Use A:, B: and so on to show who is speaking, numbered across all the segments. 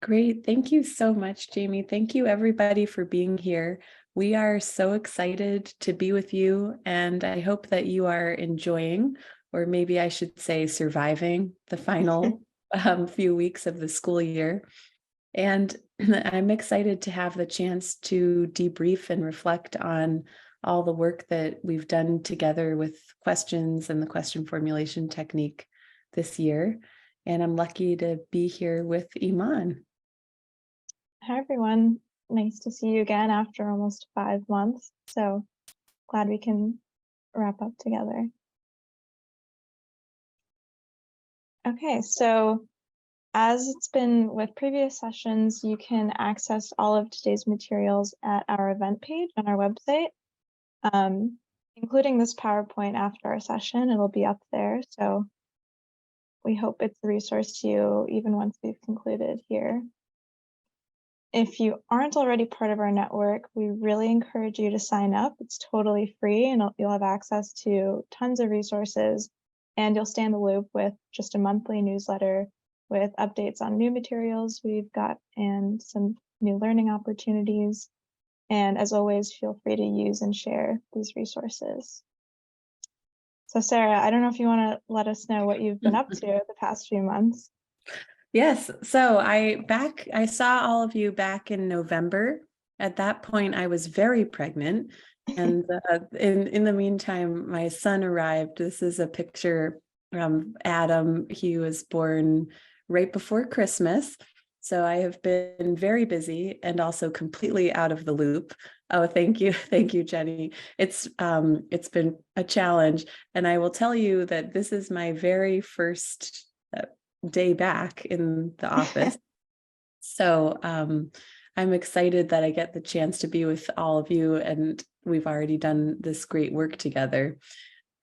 A: Great. Thank you so much, Jamie. Thank you, everybody, for being here. We are so excited to be with you, and I hope that you are enjoying, or maybe I should say, surviving the final few weeks of the school year. And I'm excited to have the chance to debrief and reflect on all the work that we've done together with questions and the question formulation technique this year. And I'm lucky to be here with Iman.
B: Hi, everyone. Nice to see you again after almost 5 months. So glad we can wrap up together. Okay, so as it's been with previous sessions, you can access all of today's materials at our event page on our website, including this PowerPoint after our session. It'll be up there. So we hope it's a resource to you even once we've concluded here. If you aren't already part of our network, we really encourage you to sign up. It's totally free and you'll have access to tons of resources, and you'll stay in the loop with just a monthly newsletter with updates on new materials we've got and some new learning opportunities. And as always, feel free to use and share these resources. So Sarah, I don't know if you want to let us know what you've been up to the past few months.
A: Yes. So I saw all of you back in November. At that point, I was very pregnant. And in the meantime, my son arrived. This is a picture from Adam. He was born right before Christmas. So I have been very busy and also completely out of the loop. Oh, thank you. Thank you, Jenny. It's been a challenge. And I will tell you that this is my very first day back in the office. So I'm excited that I get the chance to be with all of you, and we've already done this great work together.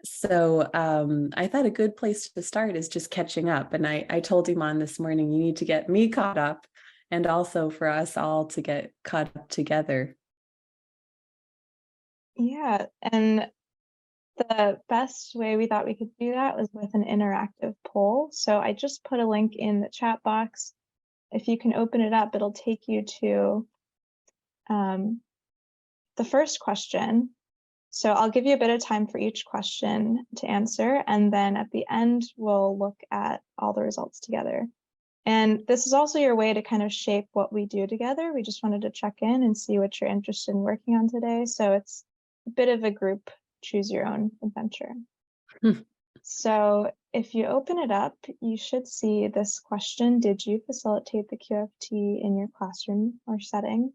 A: So I thought a good place to start is just catching up. And I told Iman this morning, you need to get me caught up and also for us all to get caught up together.
B: Yeah, and the best way we thought we could do that was with an interactive poll. So I just put a link in the chat box. If you can open it up, it'll take you to the first question. So I'll give you a bit of time for each question to answer, and then at the end, we'll look at all the results together. And this is also your way to kind of shape what we do together. We just wanted to check in and see what you're interested in working on today. So it's a bit of a group choose your own adventure. So if you open it up, you should see this question: did you facilitate the QFT in your classroom or setting?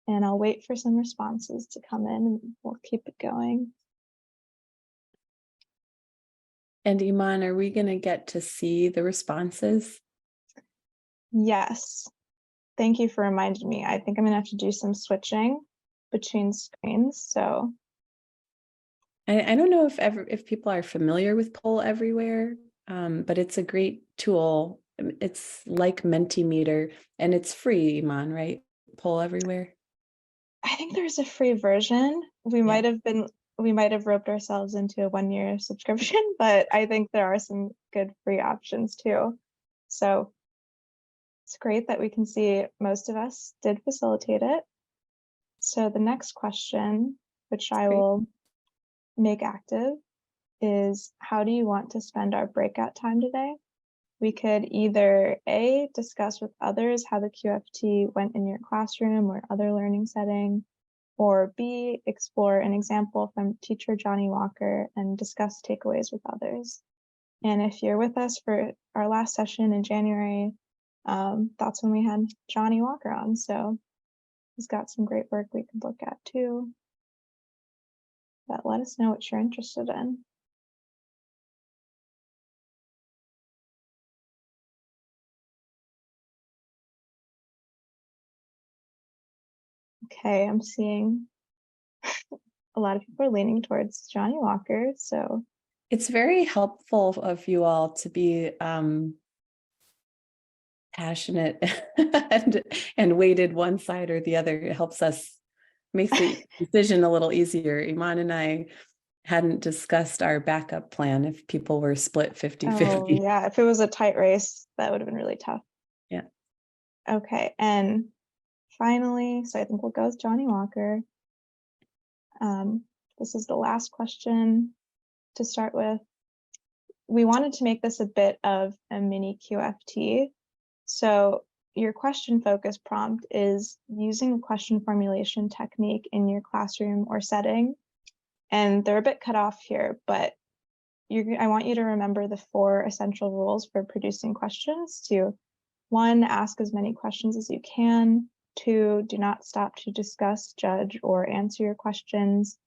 B: And I'll wait for some responses to come in and we'll keep it going.
A: And Iman, are we going to get to see the responses?
B: Yes. Thank you for reminding me. I think I'm going to have to do some switching between screens. So
A: I don't know if people are familiar with Poll Everywhere, but it's a great tool. It's like Mentimeter, and it's free, Iman, right? Poll Everywhere.
B: I think there's a free version. We might have roped ourselves into a 1-year subscription, but I think there are some good free options too. So it's great that we can see most of us did facilitate it. So the next question, which I will make active, is how do you want to spend our breakout time today? We could either A, discuss with others how the QFT went in your classroom or other learning setting, or B, explore an example from teacher Johnny Walker and discuss takeaways with others. And if you're with us for our last session in January, that's when we had Johnny Walker on. So he's got some great work we could look at too. But let us know what you're interested in. Okay, I'm seeing a lot of people are leaning towards Johnny Walker. So
A: it's very helpful of you all to be passionate and weighted one side or the other. It helps us, makes the decision a little easier. Iman and I hadn't discussed our backup plan if people were split 50-50.
B: yeah, if it was a tight race, that would have been really tough.
A: Yeah.
B: Okay, and finally, so I think we'll go with Johnny Walker. This is the last question to start with. We wanted to make this a bit of a mini QFT. So your question focus prompt is using a question formulation technique in your classroom or setting. And they're a bit cut off here, but I want you to remember the 4 essential rules for producing questions to 1, ask as many questions as you can. 2, do not stop to discuss, judge, or answer your questions.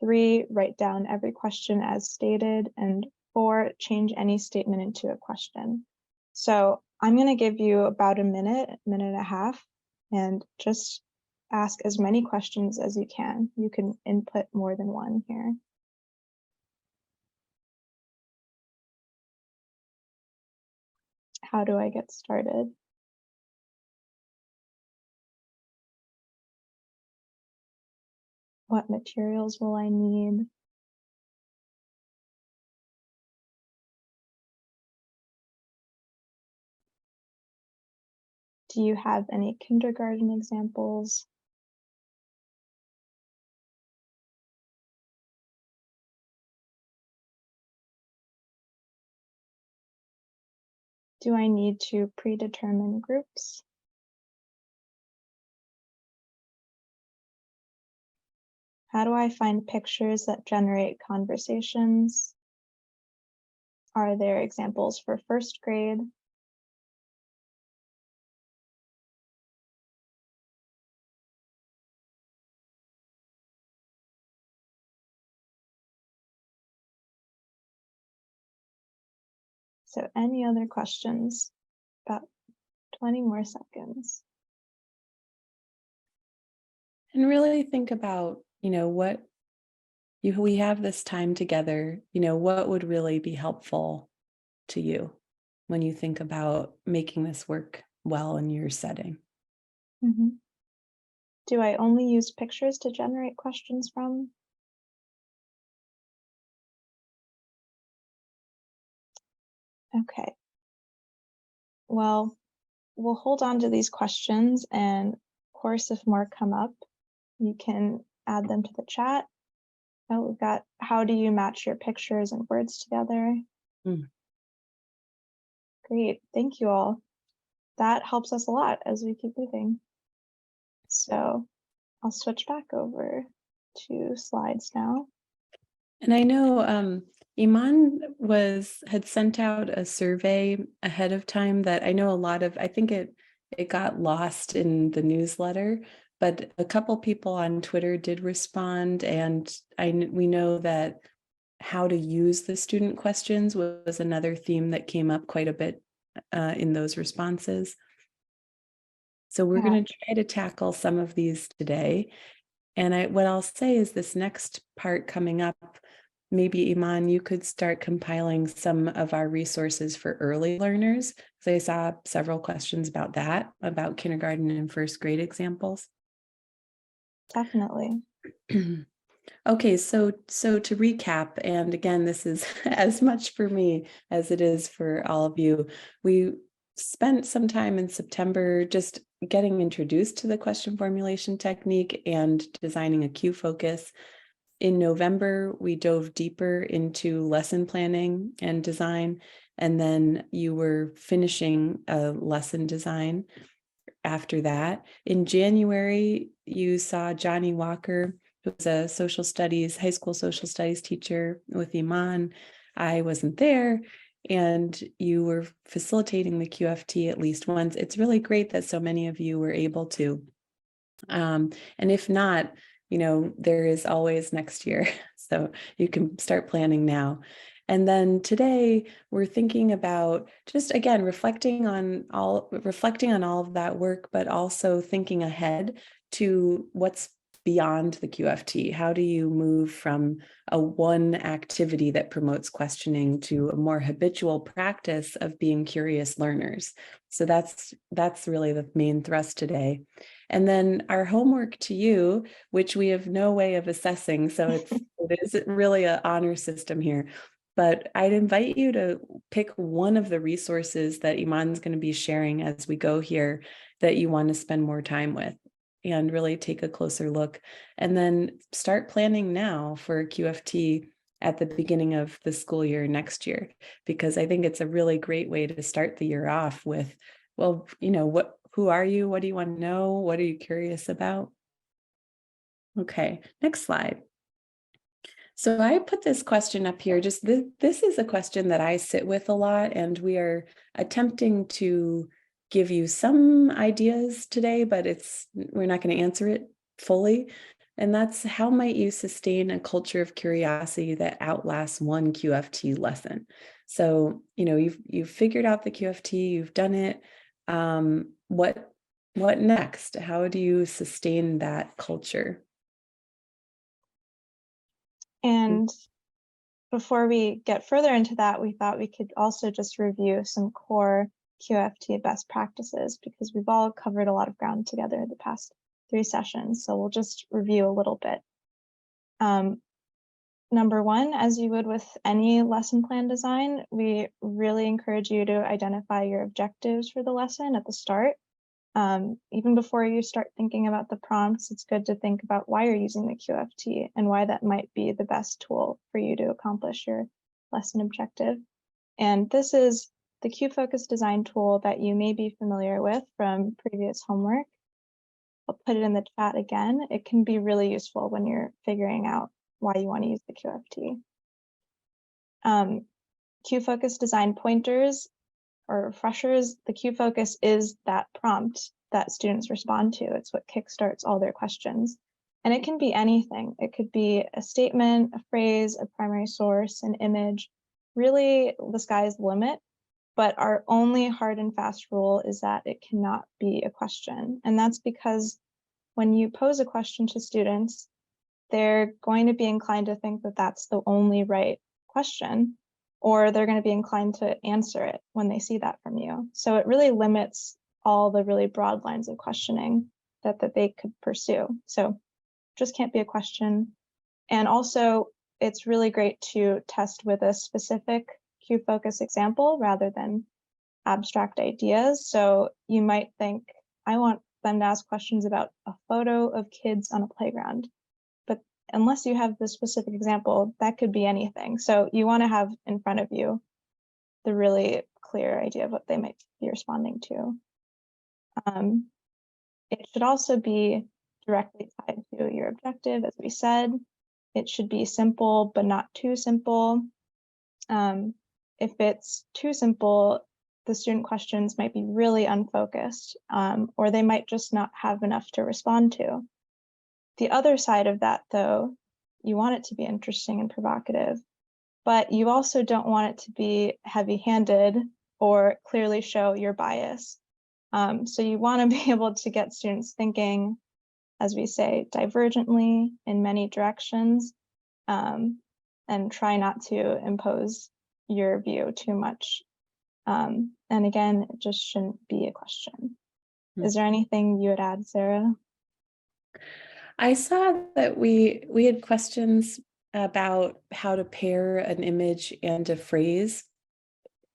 B: 3, write down every question as stated. And 4, change any statement into a question. So I'm going to give you about a minute and a half, and just ask as many questions as you can. You can input more than one here. How do I get started? What materials will I need? Do you have any kindergarten examples? Do I need to predetermine groups? How do I find pictures that generate conversations? Are there examples for first grade? So any other questions? About 20 more seconds.
A: And really think about, what we have this time together, what would really be helpful to you when you think about making this work well in your setting.
B: Do I only use pictures to generate questions from? Okay. Well, we'll hold on to these questions, and of course, if more come up, you can add them to the chat. Oh, we've got, how do you match your pictures and words together? Great, thank you all. That helps us a lot as we keep moving. So I'll switch back over to slides now.
A: And I know Iman had sent out a survey ahead of time that I know I think it got lost in the newsletter, but a couple people on Twitter did respond, and we know that how to use the student questions was another theme that came up quite a bit in those responses. So we're going to try to tackle some of these today. And what I'll say is this next part coming up, maybe Iman, you could start compiling some of our resources for early learners. So I saw several questions about that, about kindergarten and first grade examples.
B: Definitely.
A: Okay, so to recap, and again, this is as much for me as it is for all of you. We spent some time in September just getting introduced to the question formulation technique and designing a Q focus. In November, we dove deeper into lesson planning and design, and then you were finishing a lesson design after that. In January, you saw Johnny Walker, who was a high school social studies teacher with Iman. I wasn't there, and you were facilitating the QFT at least once. It's really great that so many of you were able to. And if not, there is always next year. So you can start planning now. And then today we're thinking about just, again, reflecting on all of that work, but also thinking ahead to what's beyond the QFT. How do you move from a one activity that promotes questioning to a more habitual practice of being curious learners? So that's really the main thrust today. And then our homework to you, which we have no way of assessing, so it is really an honor system here, but I'd invite you to pick one of the resources that Iman's going to be sharing as we go here that you want to spend more time with, and really take a closer look, and then start planning now for QFT at the beginning of the school year next year, because I think it's a really great way to start the year off with, well, who are you? What do you want to know? What are you curious about? Okay, next slide. So I put this question up here. Just this is a question that I sit with a lot, and we are attempting to give you some ideas today, but we're not going to answer it fully. And that's, how might you sustain a culture of curiosity that outlasts one QFT lesson? So, you've figured out the QFT, you've done it. What next? How do you sustain that culture?
B: And before we get further into that, we thought we could also just review some core QFT best practices, because we've all covered a lot of ground together in the past 3 sessions. So we'll just review a little bit. Number one, as you would with any lesson plan design, we really encourage you to identify your objectives for the lesson at the start. Even before you start thinking about the prompts, it's good to think about why you're using the QFT and why that might be the best tool for you to accomplish your lesson objective. And this is the Q-Focus design tool that you may be familiar with from previous homework. I'll put it in the chat again. It can be really useful when you're figuring out why you want to use the QFT. Q-Focus design pointers or refreshers. The Q-Focus is that prompt that students respond to. It's what kickstarts all their questions. And it can be anything. It could be a statement, a phrase, a primary source, an image. Really, the sky's the limit. But our only hard and fast rule is that it cannot be a question. And that's because when you pose a question to students, they're going to be inclined to think that that's the only right question, or they're going to be inclined to answer it when they see that from you. So it really limits all the really broad lines of questioning that they could pursue. So just can't be a question. And also, it's really great to test with a specific Q-Focus example rather than abstract ideas. So you might think, I want them to ask questions about a photo of kids on a playground. But unless you have the specific example, that could be anything. So you want to have in front of you the really clear idea of what they might be responding to. It should also be directly tied to your objective, as we said. It should be simple, but not too simple. If it's too simple, the student questions might be really unfocused, or they might just not have enough to respond to. The other side of that, though, you want it to be interesting and provocative, but you also don't want it to be heavy-handed or clearly show your bias. So you want to be able to get students thinking, as we say, divergently in many directions, and try not to impose your view too much. And again, it just shouldn't be a question. Is there anything you would add, Sarah?
A: I saw that we had questions about how to pair an image and a phrase.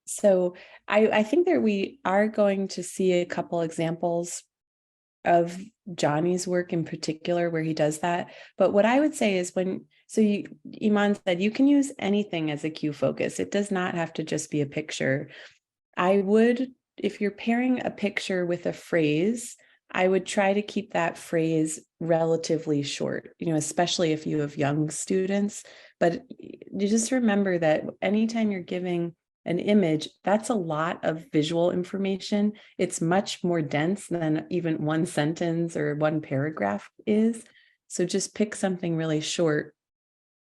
A: So I think that we are going to see a couple examples of Johnny's work in particular where he does that. But what I would say is Iman said you can use anything as a Q-Focus. It does not have to just be a picture. If you're pairing a picture with a phrase, I would try to keep that phrase relatively short, especially if you have young students. But you just remember that anytime you're giving an image, that's a lot of visual information. It's much more dense than even one sentence or one paragraph is. So just pick something really short.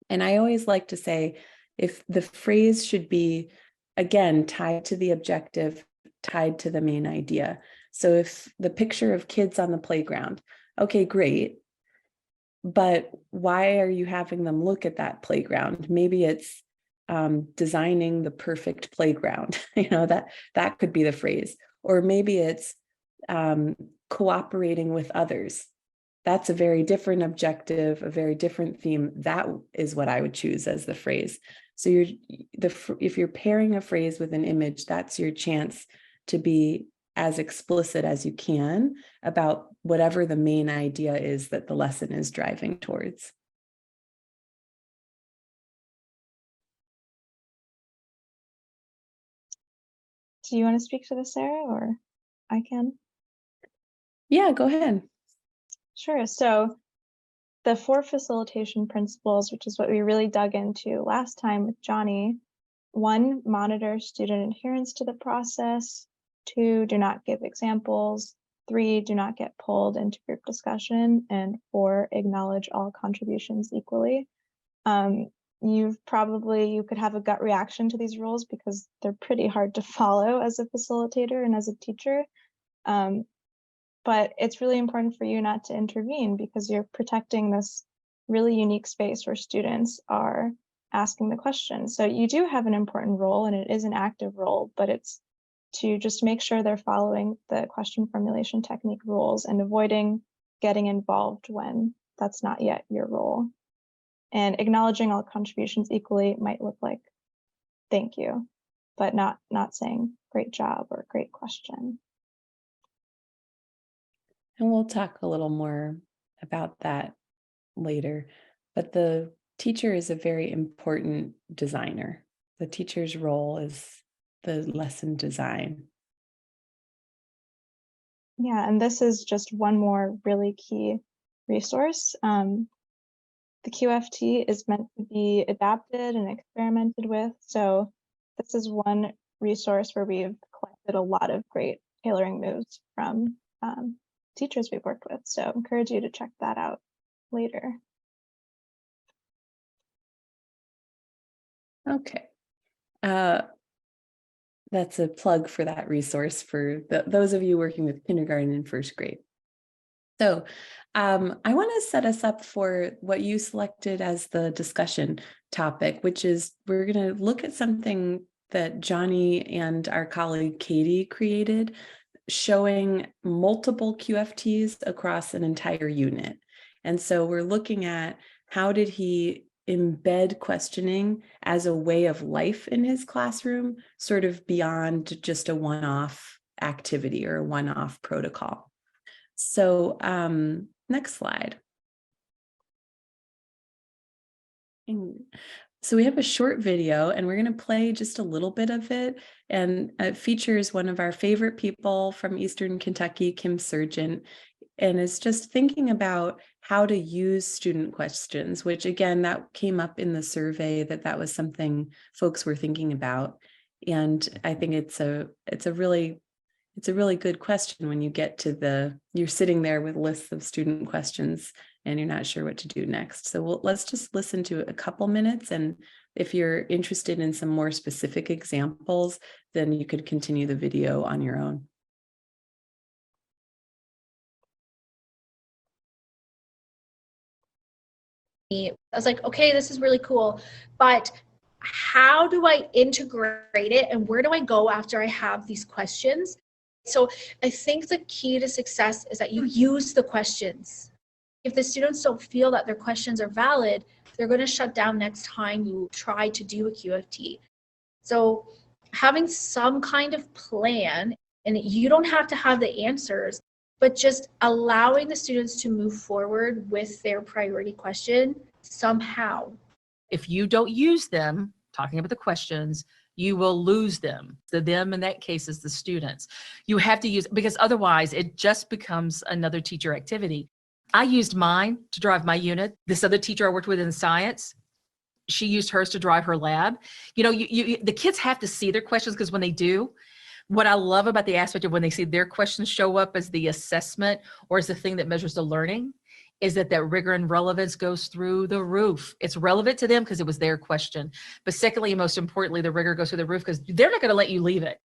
A: And I always like to say, if the phrase should be, again, tied to the objective, tied to the main idea. So if the picture of kids on the playground, okay, great. But why are you having them look at that playground? Maybe it's designing the perfect playground. That could be the phrase. Or maybe it's cooperating with others. That's a very different objective, a very different theme. That is what I would choose as the phrase. So if you're pairing a phrase with an image, that's your chance to be as explicit as you can about whatever the main idea is that the lesson is driving towards.
B: Do you want to speak to this, Sarah, or I can?
A: Yeah, go ahead.
B: Sure. So the 4 facilitation principles, which is what we really dug into last time with Johnny. 1, monitor student adherence to the process. 2, do not give examples. 3, do not get pulled into group discussion. And 4, acknowledge all contributions equally. You could have a gut reaction to these rules because they're pretty hard to follow as a facilitator and as a teacher. But it's really important for you not to intervene because you're protecting this really unique space where students are asking the question. So you do have an important role, and it is an active role, but it's to just make sure they're following the question formulation technique rules and avoiding getting involved when that's not yet your role. And acknowledging all contributions equally might look like thank you, but not saying great job or great question.
A: And we'll talk a little more about that later. But the teacher is a very important designer. The teacher's role is the lesson design.
B: Yeah, and this is just one more really key resource. The QFT is meant to be adapted and experimented with. So this is one resource where we've collected a lot of great tailoring moves from teachers we've worked with. So I encourage you to check that out later.
A: Okay. That's a plug for that resource for those of you working with kindergarten and first grade. So I want to set us up for what you selected as the discussion topic, which is we're going to look at something that Johnny and our colleague Katie created, showing multiple QFTs across an entire unit. And so we're looking at how did he embed questioning as a way of life in his classroom, sort of beyond just a one-off activity or a one-off protocol. So next slide. So we have a short video and we're going to play just a little bit of it. And it features one of our favorite people from Eastern Kentucky, Kim Sargent, and is just thinking about how to use student questions, which again, that came up in the survey that was something folks were thinking about. And I think it's a really good question when you get to you're sitting there with lists of student questions and you're not sure what to do next. So let's just listen to a couple minutes. And if you're interested in some more specific examples, then you could continue the video on your own.
C: I was like, okay, this is really cool, but how do I integrate it and where do I go after I have these questions? So I think the key to success is that you use the questions. If the students don't feel that their questions are valid, they're going to shut down next time you try to do a QFT. So having some kind of plan, and you don't have to have the answers, but just allowing the students to move forward with their priority question somehow.
D: If you don't use them, talking about the questions, you will lose them. The them in that case is the students. You have to use, because otherwise it just becomes another teacher activity. I used mine to drive my unit. This other teacher I worked with in science, she used hers to drive her lab. You know, the kids have to see their questions, because when they do, what I love about the aspect of when they see their questions show up as the assessment or as the thing that measures the learning is that rigor and relevance goes through the roof. It's relevant to them because it was their question. But secondly, and most importantly, the rigor goes through the roof because they're not going to let you leave it.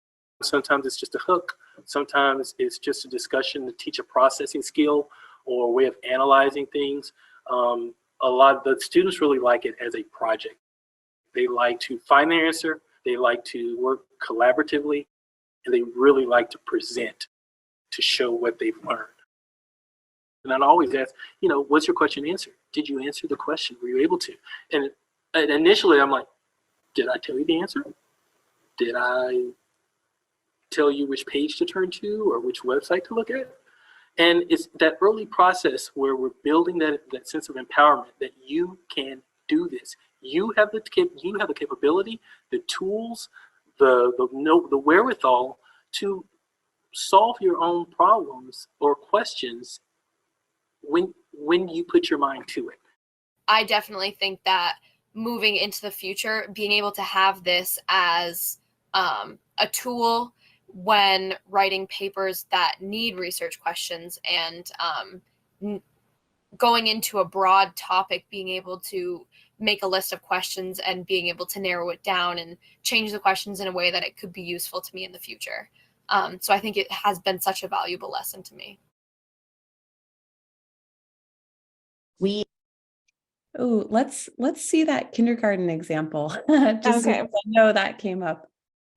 E: Sometimes it's just a hook. Sometimes it's just a discussion to teach a processing skill or a way of analyzing things. A lot of the students really like it as a project. They like to find their answer. They like to work collaboratively. And they really like to present to show what they've learned. And I'd always ask, what's your question answered? Did you answer the question? Were you able to? And initially I'm like, Did I tell you the answer? Did I tell you which page to turn to or which website to look at? And it's that early process where we're building that sense of empowerment that you can do this. You have the capability, the tools, the wherewithal to solve your own problems or questions when you put your mind to it.
F: I definitely think that moving into the future, being able to have this as a tool when writing papers that need research questions and going into a broad topic, being able to make a list of questions and being able to narrow it down and change the questions in a way that it could be useful to me in the future. So I think it has been such a valuable lesson to me.
A: Oh, let's see that kindergarten example. Just
B: Okay.
A: because I know that came up.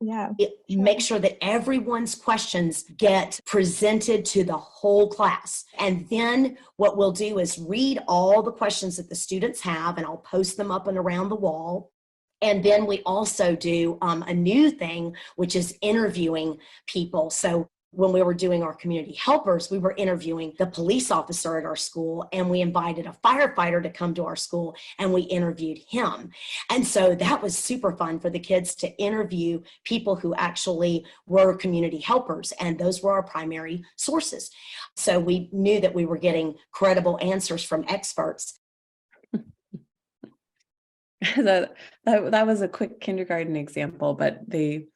B: Yeah.
G: Make sure that everyone's questions get presented to the whole class. And then what we'll do is read all the questions that the students have, and I'll post them up and around the wall. And then we also do a new thing, which is interviewing people. So when we were doing our community helpers, we were interviewing the police officer at our school, and we invited a firefighter to come to our school and we interviewed him. And so that was super fun for the kids to interview people who actually were community helpers, and those were our primary sources. So we knew that we were getting credible answers from experts.
A: that was a quick kindergarten example, but they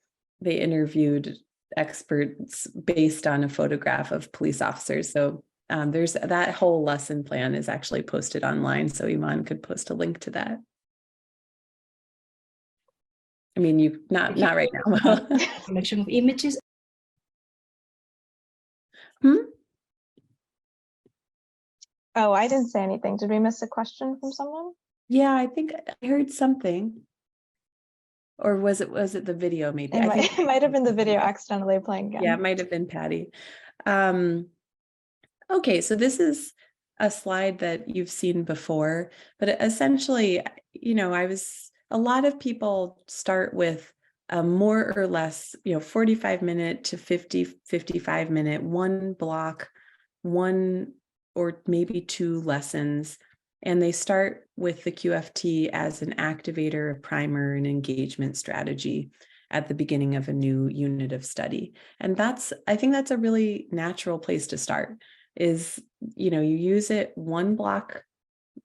A: interviewed experts based on a photograph of police officers. So there's that whole lesson plan is actually posted online, so Iman could post a link to that. I mean, you not right now.
H: Collection of images.
B: Oh, I didn't say anything. Did we miss a question from someone?
A: Yeah, I think I heard something. Or was it the video maybe?
B: It might have been the video accidentally playing again.
A: Yeah, it might have been Patty. Okay, so this is a slide that you've seen before, but essentially, a lot of people start with a more or less, 45-minute to 55-minute, one block, one or maybe two lessons. And they start with the QFT as an activator, a primer, an engagement strategy at the beginning of a new unit of study. And I think that's a really natural place to start is, you use it one block,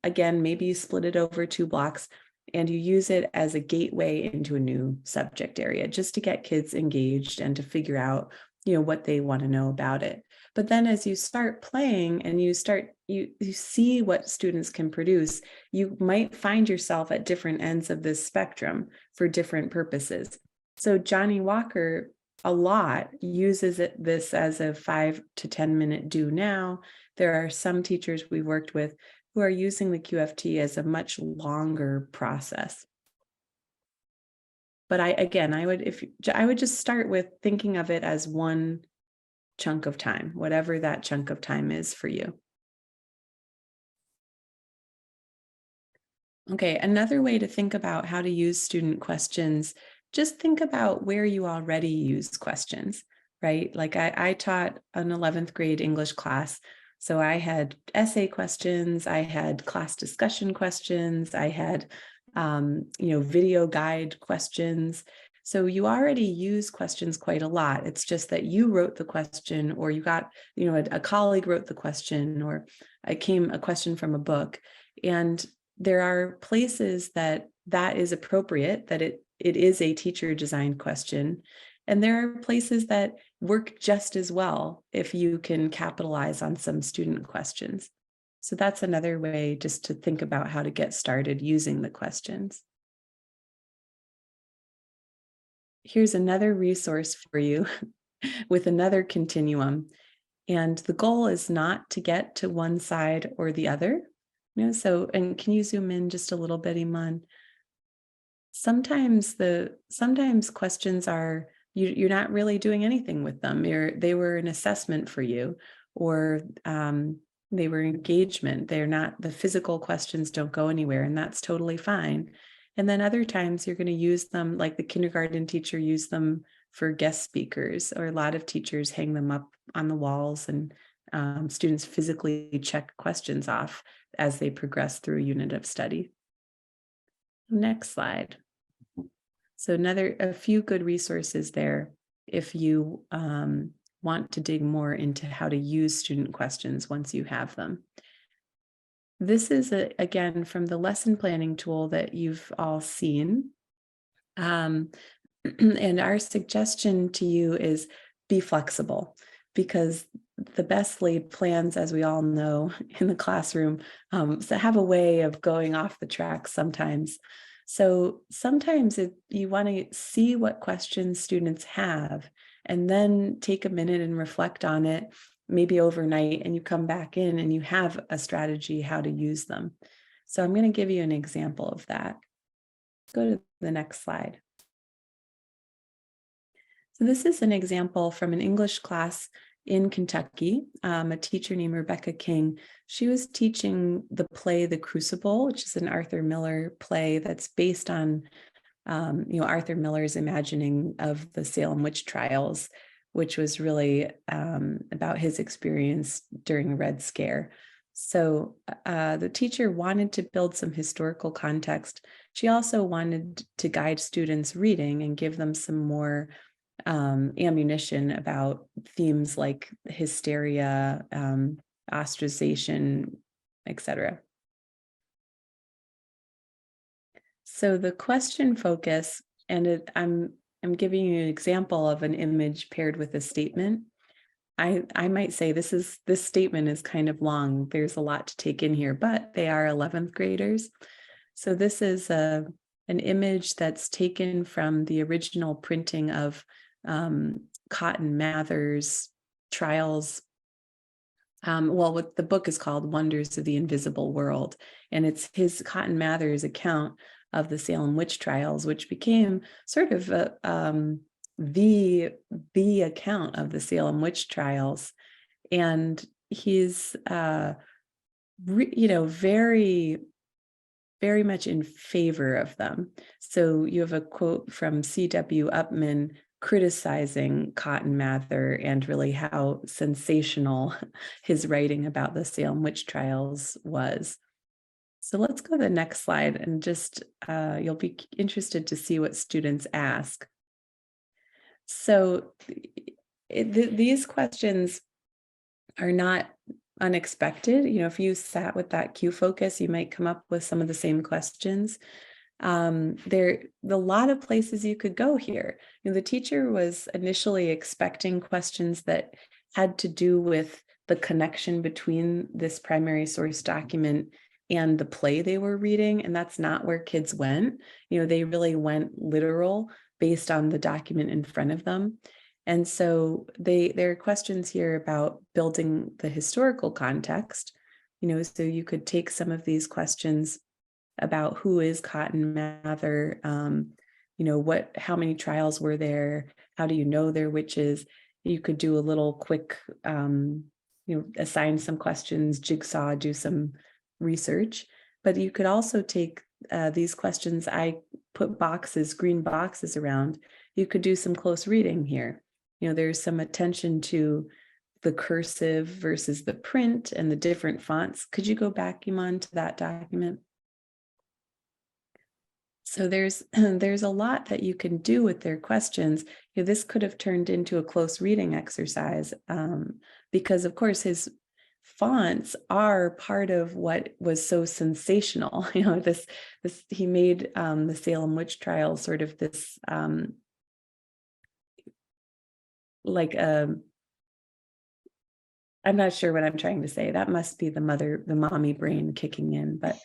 A: again, maybe you split it over 2 blocks, and you use it as a gateway into a new subject area just to get kids engaged and to figure out, what they want to know about it. But then as you start playing and you see what students can produce, you might find yourself at different ends of this spectrum for different purposes. So Johnny Walker a lot uses this as a 5 to 10 minute do now. There are some teachers we worked with who are using the QFT as a much longer process. But I would just start with thinking of it as one chunk of time, whatever that chunk of time is for you. Okay, another way to think about how to use student questions, just think about where you already use questions, right? Like I taught an 11th grade English class, so I had essay questions, I had class discussion questions, I had video guide questions. So you already use questions quite a lot. It's just that you wrote the question, or you got, a colleague wrote the question, or a question from a book. And there are places that is appropriate, that it is a teacher designed question. And there are places that work just as well if you can capitalize on some student questions. So that's another way just to think about how to get started using the questions. Here's another resource for you with another continuum. And the goal is not to get to one side or the other. And can you zoom in just a little bit, Iman? Sometimes questions are, you're not really doing anything with them. They were an assessment for you, or they were engagement. They're not, the physical questions don't go anywhere, and that's totally fine. And then other times you're going to use them, like the kindergarten teacher used them for guest speakers, or a lot of teachers hang them up on the walls, and students physically check questions off as they progress through a unit of study. Next slide. So a few good resources there if you want to dig more into how to use student questions once you have them. This is, again, from the lesson planning tool that you've all seen. And our suggestion to you is be flexible, because the best laid plans, as we all know in the classroom, have a way of going off the track sometimes. So sometimes you want to see what questions students have, and then take a minute and reflect on it, maybe overnight, and you come back in and you have a strategy how to use them. So I'm going to give you an example of that. Go to the next slide. So this is an example from an English class in Kentucky, a teacher named Rebecca King. She was teaching the play The Crucible, which is an Arthur Miller play that's based on Arthur Miller's imagining of the Salem witch trials, which was really about his experience during the Red Scare. So the teacher wanted to build some historical context. She also wanted to guide students reading and give them some more ammunition about themes like hysteria, ostracization, etc. So the question focus, and I'm giving you an example of an image paired with a statement. I might say this statement is kind of long. There's a lot to take in here, but they are 11th graders. So this is an image that's taken from the original printing of Cotton Mather's trials. What the book is called Wonders of the Invisible World, and it's his Cotton Mather's account of the Salem witch trials, which became sort of the account of the Salem witch trials. And he's very, very much in favor of them. So you have a quote from C.W. Upman criticizing Cotton Mather and really how sensational his writing about the Salem witch trials was. So let's go to the next slide, and just you'll be interested to see what students ask. So these questions are not unexpected. If you sat with that Q focus, you might come up with some of the same questions. There are a lot of places you could go here. The teacher was initially expecting questions that had to do with the connection between this primary source document and the play they were reading, and that's not where kids went. They really went literal based on the document in front of them. And so there are questions here about building the historical context. So you could take some of these questions about who is Cotton Mather, how many trials were there, how do you know they're witches? You could do a little quick, assign some questions, jigsaw, do some research. But you could also take these questions. I put green boxes around. You could do some close reading here. There's some attention to the cursive versus the print and the different fonts. Could you go back, Iman, to that document? So there's a lot that you can do with their questions. This could have turned into a close reading exercise because, of course, his fonts are part of what was so sensational. This he made the Salem witch trials sort of this I'm not sure what I'm trying to say. That must be the mommy brain kicking in, but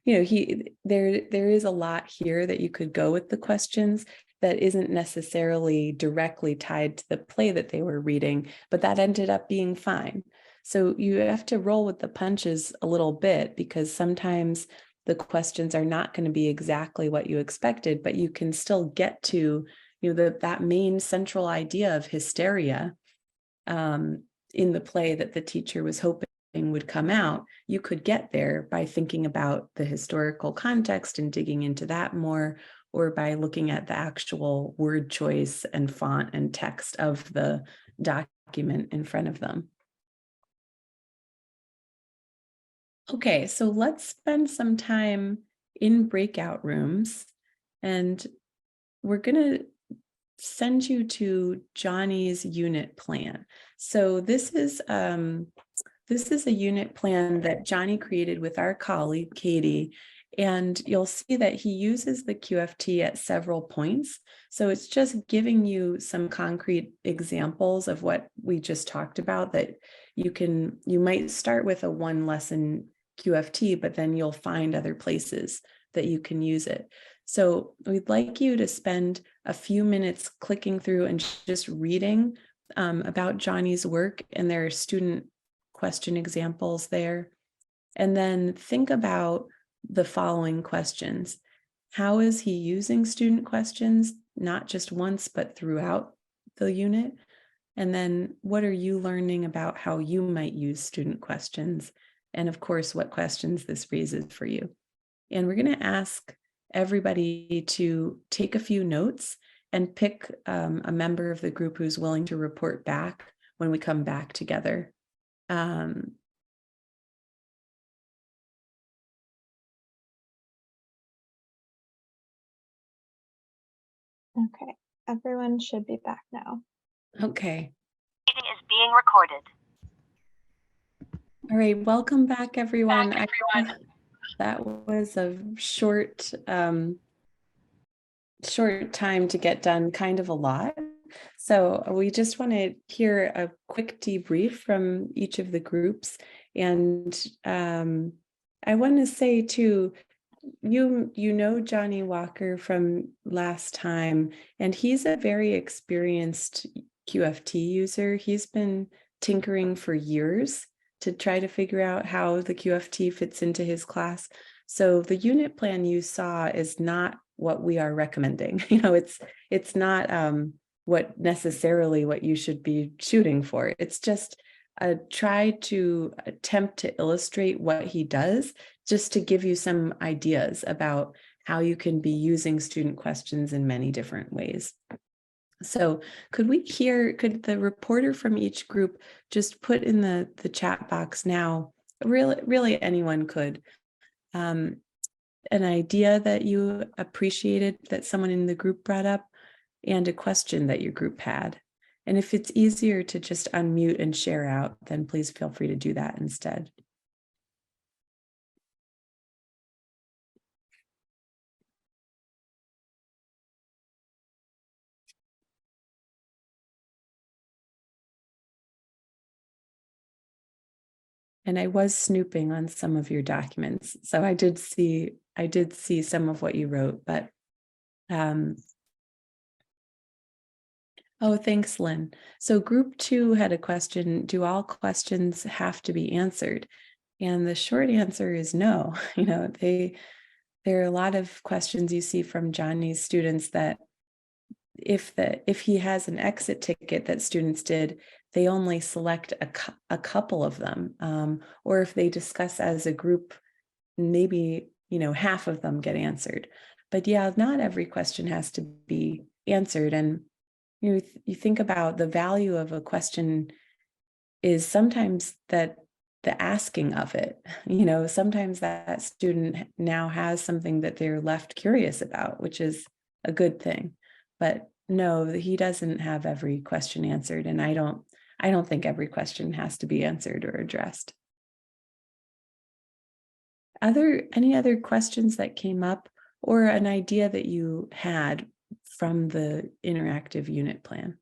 A: there is a lot here that you could go with the questions that isn't necessarily directly tied to the play that they were reading, but that ended up being fine. So you have to roll with the punches a little bit, because sometimes the questions are not going to be exactly what you expected, but you can still get to that main central idea of hysteria in the play that the teacher was hoping would come out, you could get there by thinking about the historical context and digging into that more, or by looking at the actual word choice and font and text of the document in front of them. Okay, so let's spend some time in breakout rooms, and we're going to send you to Johnny's unit plan. So this is a unit plan that Johnny created with our colleague, Katie, and you'll see that he uses the QFT at several points. So it's just giving you some concrete examples of what we just talked about, that you might start with a one lesson QFT, but then you'll find other places that you can use it. So we'd like you to spend a few minutes clicking through and just reading about Johnny's work, and there are student question examples there. And then think about the following questions. How is he using student questions, not just once, but throughout the unit? And then what are you learning about how you might use student questions? And of course, what questions this raises for you. And we're going to ask everybody to take a few notes and pick a member of the group who's willing to report back when we come back together.
B: Okay, everyone should be back now.
A: Okay.
H: Meeting is being recorded.
A: All right, welcome back, everyone. That was a short time to get done, kind of a lot. So we just want to hear a quick debrief from each of the groups. And I want to say too, you know Johnny Walker from last time, and he's a very experienced QFT user. He's been tinkering for years to try to figure out how the QFT fits into his class. So the unit plan you saw is not what we are recommending. It's not what necessarily what you should be shooting for. It's just try to attempt to illustrate what he does, just to give you some ideas about how you can be using student questions in many different ways. So could the reporter from each group just put in the chat box now, really anyone could, an idea that you appreciated that someone in the group brought up, and a question that your group had. And if it's easier to just unmute and share out, then please feel free to do that instead. And I was snooping on some of your documents, so I did see some of what you wrote, but oh, thanks, Lynn. So group 2 had a question: do all questions have to be answered? And the short answer is no. There are a lot of questions you see from Johnny's students that if he has an exit ticket that students did, they only select a couple of them. Or if they discuss as a group, maybe, half of them get answered. But yeah, not every question has to be answered. And you think about the value of a question is sometimes that the asking of it, sometimes that student now has something that they're left curious about, which is a good thing. But no, he doesn't have every question answered. And I don't think every question has to be answered or addressed. Any other questions that came up, or an idea that you had from the interactive unit plan?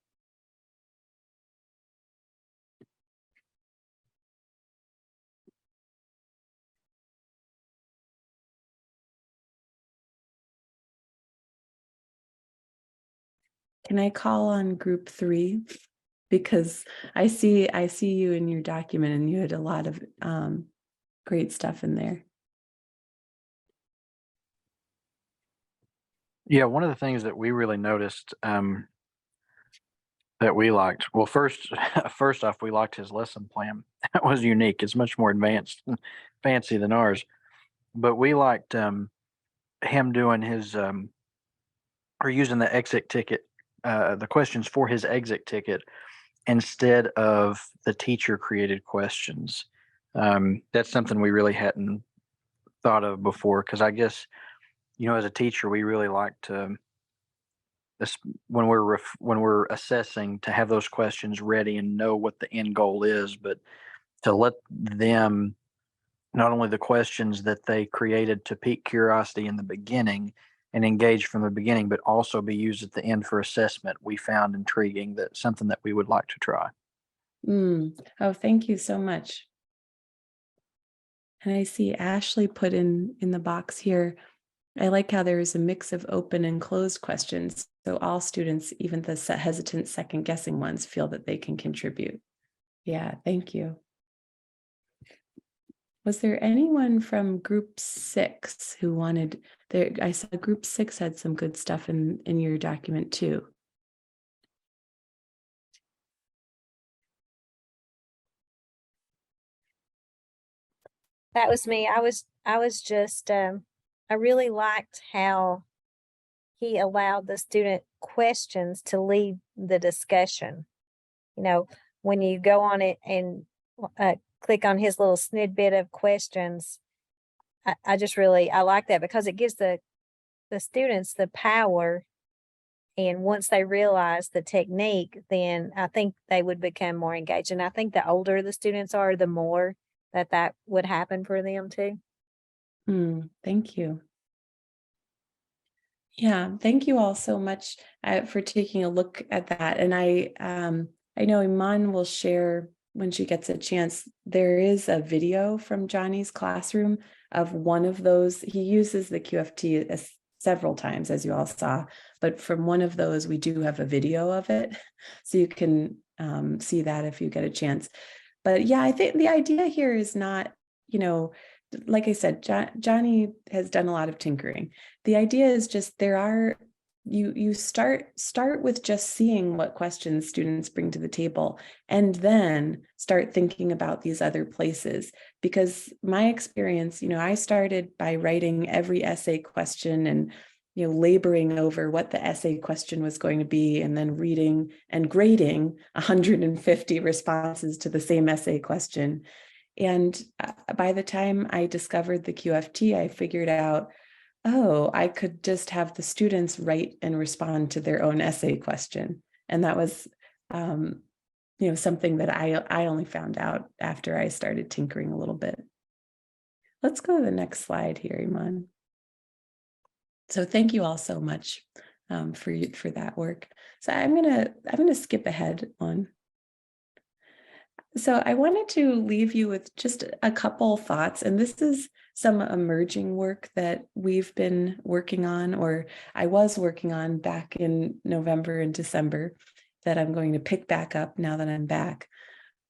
A: Can I call on group 3? Because I see you in your document, and you had a lot of great stuff in there.
I: Yeah, one of the things that we really noticed that we liked, well, first off, we liked his lesson plan. was unique. It's much more advanced and fancy than ours. But we liked him doing his or using the exit ticket, the questions for his exit ticket instead of the teacher created questions. That's something we really hadn't thought of before, because I guess, as a teacher, we really like to, when we're assessing, to have those questions ready and know what the end goal is, but to let them, not only the questions that they created to pique curiosity in the beginning and engage from the beginning, but also be used at the end for assessment, we found intriguing. That's something that we would like to try.
A: Oh, thank you so much. And I see Ashley put in the box here, I like how there is a mix of open and closed questions. So all students, even the hesitant second guessing ones, feel that they can contribute. Yeah, thank you. Was there anyone from group 6 who wanted there? I saw group 6 had some good stuff in your document too.
J: That was me. I was just, I really liked how he allowed the student questions to lead the discussion. When you go on it and click on his little snippet of questions, I just really, I like that because it gives the students the power. And once they realize the technique, then I think they would become more engaged. And I think the older the students are, the more that would happen for them too.
A: Thank you. Yeah, thank you all so much for taking a look at that. And I know Iman will share when she gets a chance. There is a video from Johnny's classroom of one of those. He uses the QFT several times, as you all saw, but from one of those, we do have a video of it. So you can see that if you get a chance. But yeah, I think the idea here is not, like I said, Johnny has done a lot of tinkering. The idea is just you start with just seeing what questions students bring to the table, and then start thinking about these other places. Because my experience, I started by writing every essay question and laboring over what the essay question was going to be, and then reading and grading 150 responses to the same essay question. And by the time I discovered the QFT, I figured out, I could just have the students write and respond to their own essay question. And that was, something that I only found out after I started tinkering a little bit. Let's go to the next slide here, Iman. So thank you all so much for that work. So I'm gonna skip ahead on. So I wanted to leave you with just a couple thoughts, and this is some emerging work that we've been working on, or I was working on back in November and December, that I'm going to pick back up now that I'm back.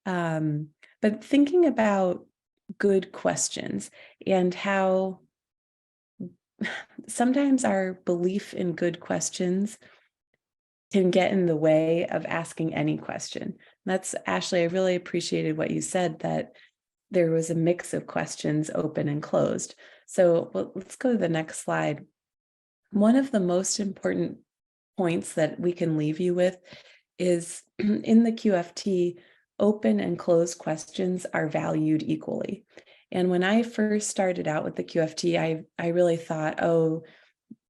A: But thinking about good questions and how sometimes our belief in good questions can get in the way of asking any question. That's Ashley, I really appreciated what you said, that there was a mix of questions, open and closed. So let's go to the next slide. One of the most important points that we can leave you with is in the QFT, open and closed questions are valued equally. And when I first started out with the QFT, I really thought,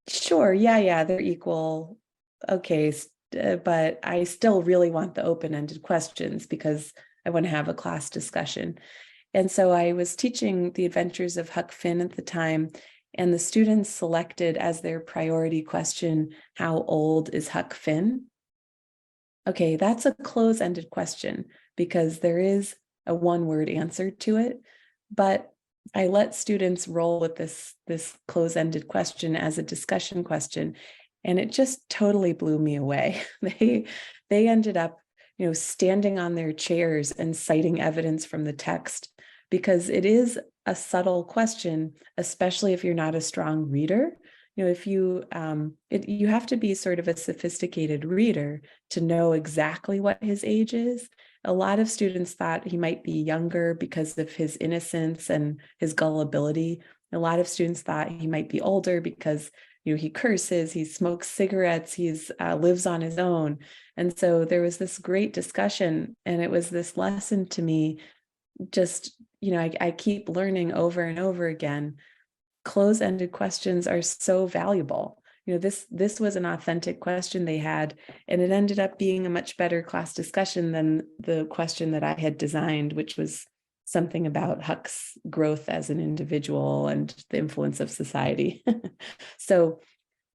A: sure, yeah, they're equal. Okay, but I still really want the open-ended questions because I want to have a class discussion. And so I was teaching the Adventures of Huck Finn at the time, and the students selected as their priority question, how old is Huck Finn? Okay, that's a close-ended question because there is a one-word answer to it, but I let students roll with this close-ended question as a discussion question, and it just totally blew me away. They ended up, standing on their chairs and citing evidence from the text, because it is a subtle question, especially if you're not a strong reader. if you, you have to be sort of a sophisticated reader to know exactly what his age is. A lot of students thought he might be younger because of his innocence and his gullibility. A lot of students thought he might be older because he curses, he smokes cigarettes, he's lives on his own. And so there was this great discussion, and it was this lesson to me. Just, I keep learning over and over again. Close-ended questions are so valuable. This was an authentic question they had, and it ended up being a much better class discussion than the question that I had designed, which was something about Huck's growth as an individual and the influence of society. So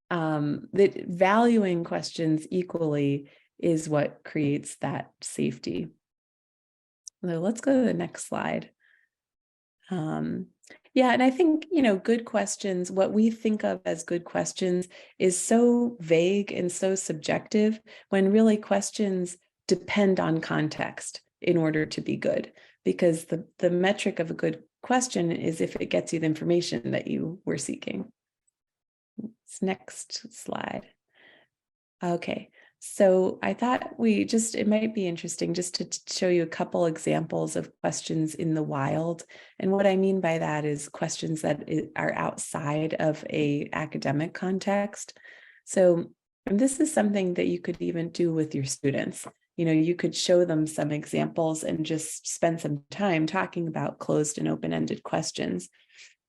A: that valuing questions equally is what creates that safety. So let's go to the next slide. Yeah, and I think, good questions, what we think of as good questions is so vague and so subjective, when really questions depend on context in order to be good, because the metric of a good question is if it gets you the information that you were seeking. Next slide. Okay. So I thought it might be interesting just to show you a couple examples of questions in the wild. And what I mean by that is questions that are outside of an academic context. So, and this is something that you could even do with your students. You could show them some examples and just spend some time talking about closed and open-ended questions.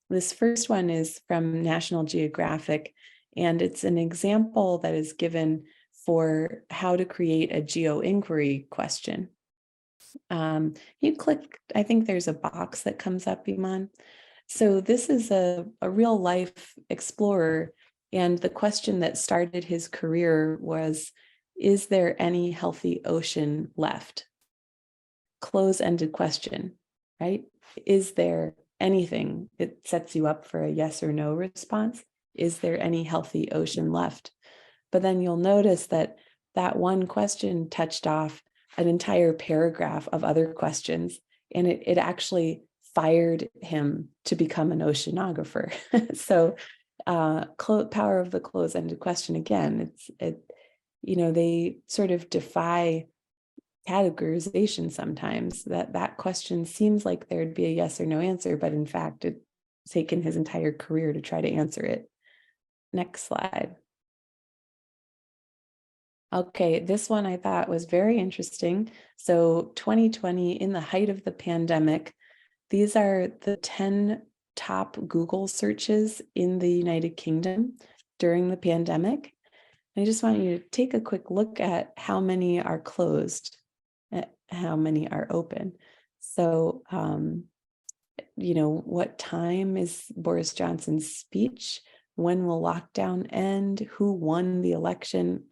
A: This first one is from National Geographic, and it's an example that is given for how to create a geo-inquiry question. You click, I think there's a box that comes up, Iman. So this is a real life explorer, and the question that started his career was, is there any healthy ocean left? Close-ended question, right? Is there anything? It sets you up for a yes or no response. Is there any healthy ocean left? But then you'll notice that one question touched off an entire paragraph of other questions, and it actually fired him to become an oceanographer. So power of the close-ended question, again, they sort of defy categorization sometimes. That question seems like there'd be a yes or no answer, but in fact, it's taken his entire career to try to answer it. Next slide. Okay, this one I thought was very interesting. So 2020, in the height of the pandemic, these are the 10 top Google searches in the United Kingdom during the pandemic. I just want you to take a quick look at how many are closed, how many are open. So, what time is Boris Johnson's speech? When will lockdown end? Who won the election?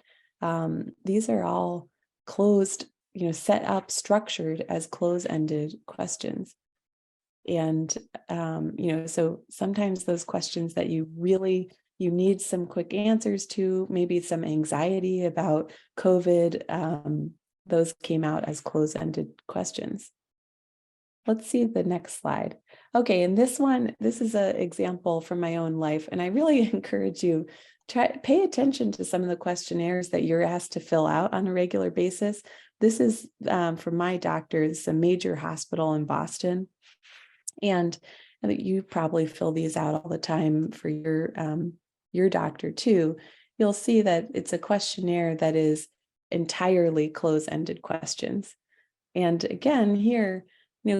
A: These are all closed, set up, structured as close-ended questions. And, so sometimes those questions that you need some quick answers to, maybe some anxiety about COVID, those came out as close-ended questions. Let's see the next slide. Okay, and this is an example from my own life, and I really encourage you pay attention to some of the questionnaires that you're asked to fill out on a regular basis. This is from my doctor. It's a major hospital in Boston, and you probably fill these out all the time for your doctor too. You'll see that it's a questionnaire that is entirely close-ended questions. And again, here,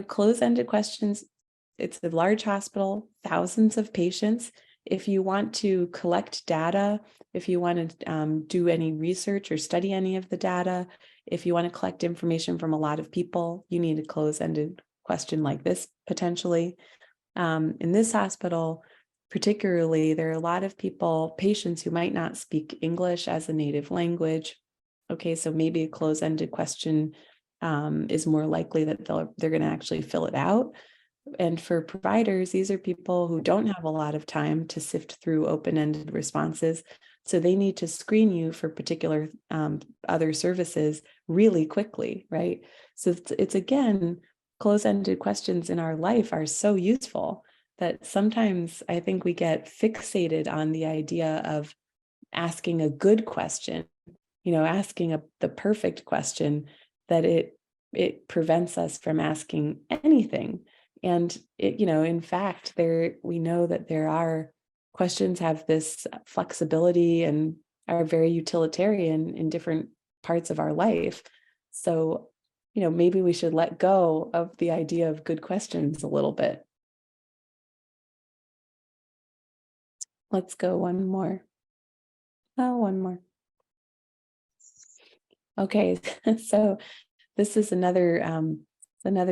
A: close-ended questions, it's a large hospital, thousands of patients. If you want to collect data, if you want to do any research or study any of the data, if you want to collect information from a lot of people, you need a close-ended question like this, potentially. In this hospital, particularly, there are a lot of patients who might not speak English as a native language. Okay, so maybe a close-ended question is more likely that they're going to actually fill it out. And for providers, these are people who don't have a lot of time to sift through open-ended responses. So they need to screen you for particular other services really quickly, right? So it's again, close-ended questions in our life are so useful that sometimes I think we get fixated on the idea of asking a good question, asking the perfect question, that it prevents us from asking anything. And in fact, we know that there are questions have this flexibility and are very utilitarian in different parts of our life. So, maybe we should let go of the idea of good questions a little bit. Let's go one more. Oh, one more. Okay, so this is another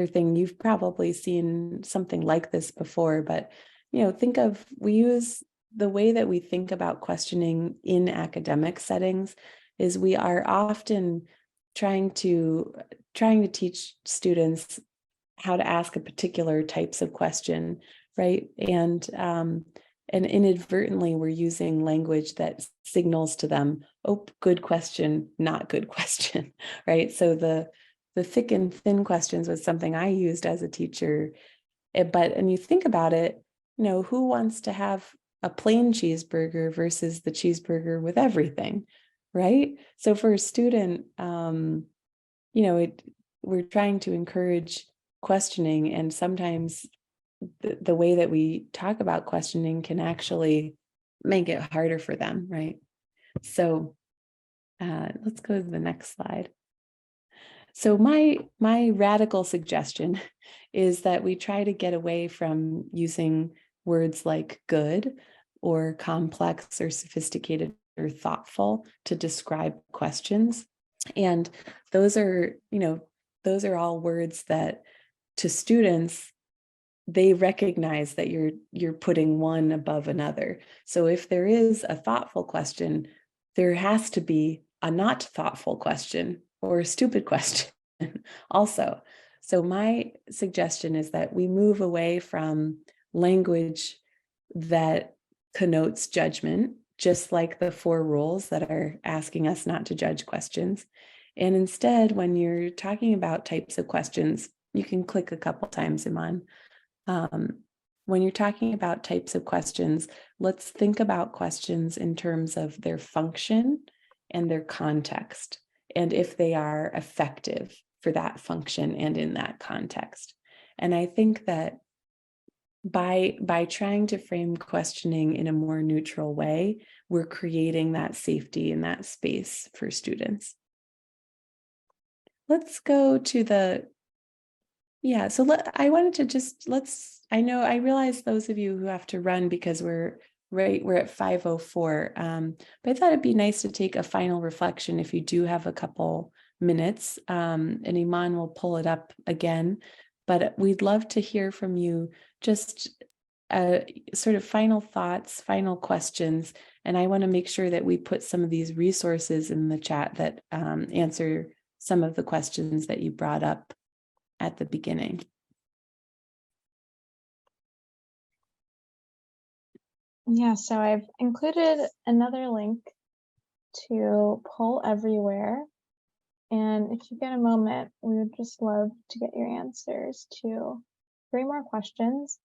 A: thing. You've probably seen something like this before, but we use the way that we think about questioning in academic settings is we are often trying to teach students how to ask a particular types of question, right? And inadvertently we're using language that signals to them, oh, good question, not good question, right? So the thick and thin questions was something I used as a teacher. And you think about it, who wants to have a plain cheeseburger versus the cheeseburger with everything, right? So for a student, we're trying to encourage questioning, and sometimes the way that we talk about questioning can actually make it harder for them, right? So let's go to the next slide. So my radical suggestion is that we try to get away from using words like good or complex or sophisticated or thoughtful to describe questions. And those are all words that to students, they recognize that you're putting one above another. So if there is a thoughtful question, there has to be a not thoughtful question or a stupid question also. So my suggestion is that we move away from language that connotes judgment, just like the 4 rules that are asking us not to judge questions. And instead, when you're talking about types of questions, you can click a couple times, Iman. When you're talking about types of questions, let's think about questions in terms of their function and their context, and if they are effective for that function and in that context. And I think that by trying to frame questioning in a more neutral way, we're creating that safety and that space for students. Let's go to I wanted to just, I realize those of you who have to run because we're at 5:04, but I thought it'd be nice to take a final reflection if you do have a couple minutes, and Iman will pull it up again, but we'd love to hear from you, just sort of final thoughts, final questions, and I want to make sure that we put some of these resources in the chat that answer some of the questions that you brought up at the beginning.
B: Yeah, so I've included another link to Poll Everywhere. And if you get a moment, we would just love to get your answers to 3 more questions.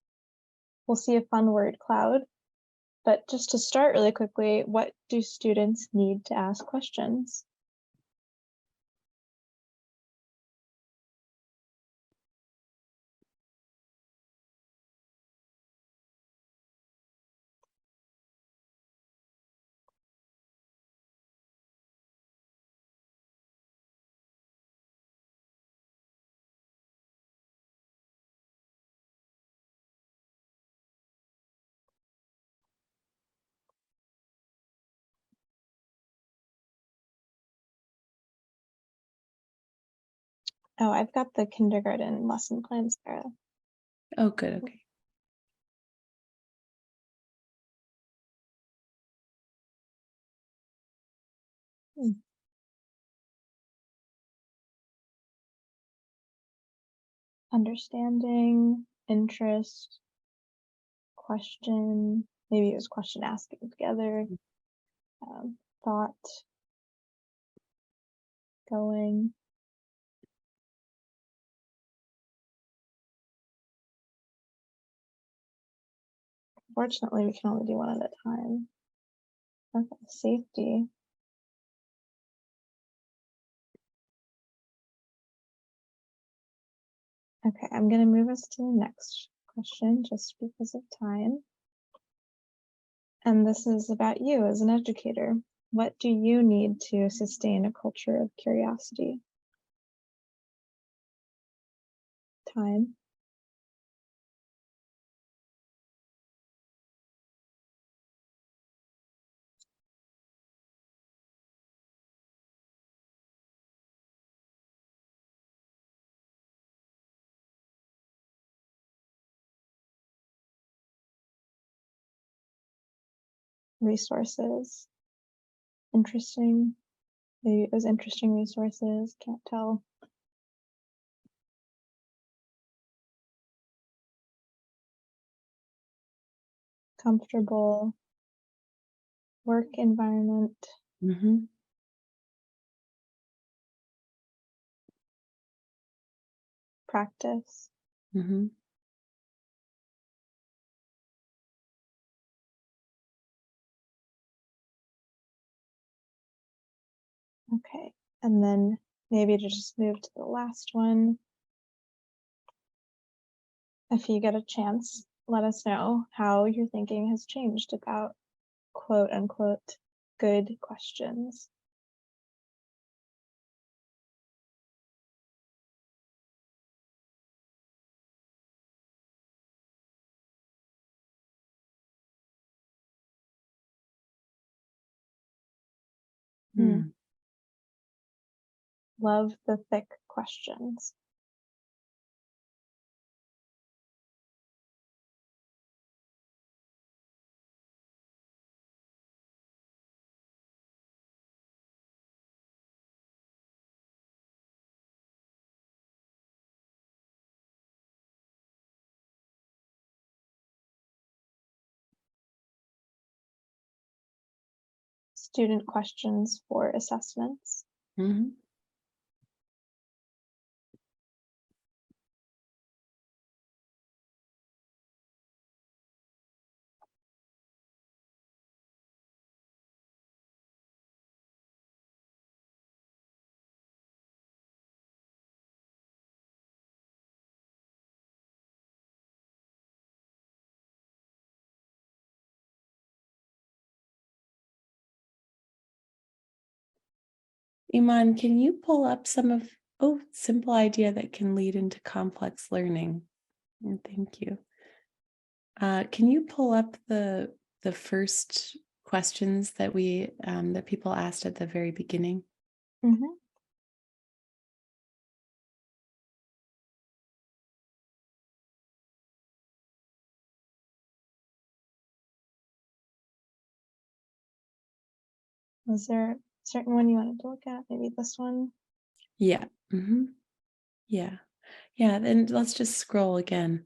B: We'll see a fun word cloud. But just to start really quickly, what do students need to ask questions? Oh, I've got the kindergarten lesson plan, Sarah.
A: Oh, good. Okay.
B: Understanding, interest, question, maybe it was question asking together, thought, going. Fortunately, we can only do one at a time. Okay, safety. Okay, I'm going to move us to the next question just because of time. And this is about you as an educator. What do you need to sustain a culture of curiosity? Time. Resources. Interesting. Maybe it was interesting resources, can't tell. Comfortable work environment.
A: Mm-hmm.
B: Practice.
A: Mm-hmm.
B: Okay, and then maybe to just move to the last one. If you get a chance, let us know how your thinking has changed about quote unquote good questions.
A: Mm.
B: Love the thick questions. Student questions for assessments.
A: Mm-hmm. Iman, can you pull up some of, simple idea that can lead into complex learning? Thank you. Can you pull up the first questions that that people asked at the very beginning?
B: Mm-hmm. Was there a certain one you wanted to look at? Maybe this one?
A: Yeah. Mm-hmm. Yeah. Yeah. Then let's just scroll again.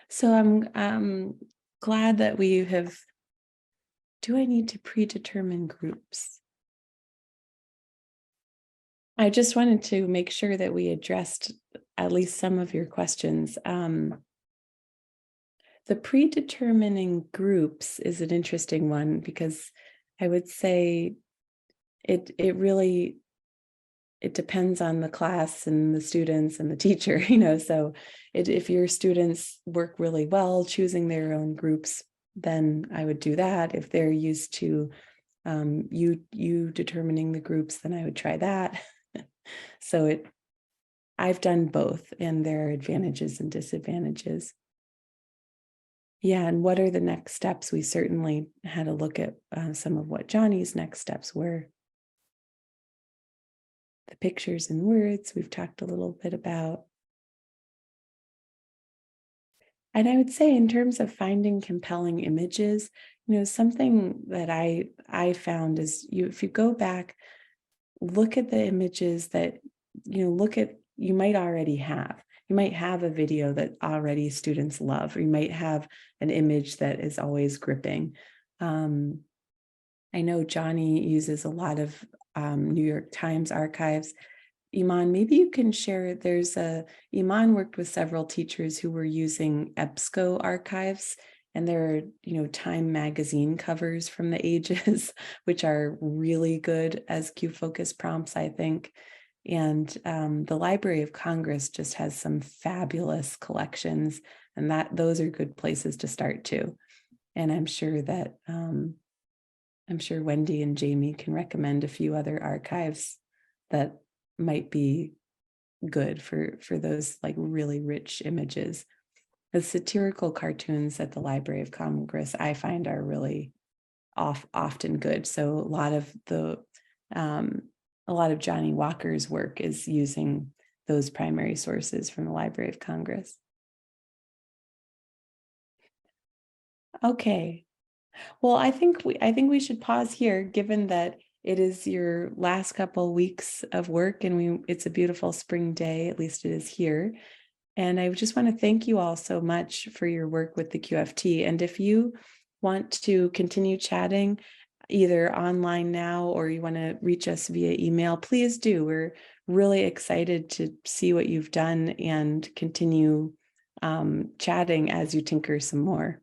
A: So I'm glad that we have. Do I need to predetermine groups? I just wanted to make sure that we addressed at least some of your questions. The predetermining groups is an interesting one because I would say it really depends on the class and the students and the teacher, so if your students work really well choosing their own groups, then I would do that. If they're used to you determining the groups, then I would try that. So I've done both, and there are advantages and disadvantages. Yeah, and what are the next steps? We certainly had a look at some of what Johnny's next steps were. The pictures and words we've talked a little bit about. And I would say in terms of finding compelling images, something that I found is if you go back, look at the images that, you might already have. You might have a video that already students love, or you might have an image that is always gripping. I know Johnny uses a lot of New York Times archives. Iman, maybe you can share, Iman worked with several teachers who were using EBSCO archives, and there are, Time magazine covers from the ages, which are really good as Q focus prompts, I think. And the Library of Congress just has some fabulous collections, and those are good places to start too. And I'm sure Wendy and Jamie can recommend a few other archives that might be good for those like really rich images. The satirical cartoons at the Library of Congress, I find, are really often good. So a lot of Johnny Walker's work is using those primary sources from the Library of Congress. Okay. Well, I think we should pause here, given that it is your last couple weeks of work, and it's a beautiful spring day, at least it is here. And I just want to thank you all so much for your work with the QFT. And if you want to continue chatting either online now, or you want to reach us via email, please do. We're really excited to see what you've done and continue chatting as you tinker some more.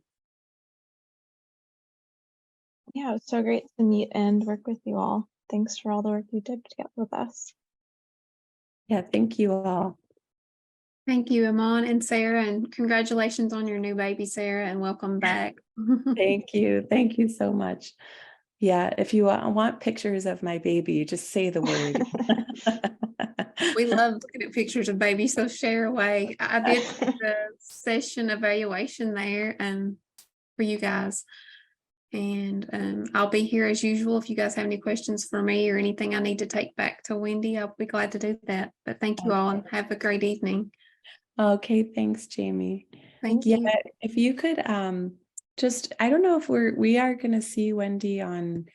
B: Yeah, it was so great to meet and work with you all. Thanks for all the work you did together with us.
A: Yeah, thank you all.
K: Thank you, Iman and Sarah, and congratulations on your new baby, Sarah, and welcome back.
A: Thank you. Thank you so much. Yeah, if you want pictures of my baby, just say the word.
K: We love looking at pictures of babies, so share away. I did the session evaluation there for you guys. And I'll be here as usual. If you guys have any questions for me or anything I need to take back to Wendy, I'll be glad to do that. But thank you all and have a great evening.
A: Okay, thanks, Jamie.
K: Thank you.
A: If you could just, I don't know if we are going to see Wendy on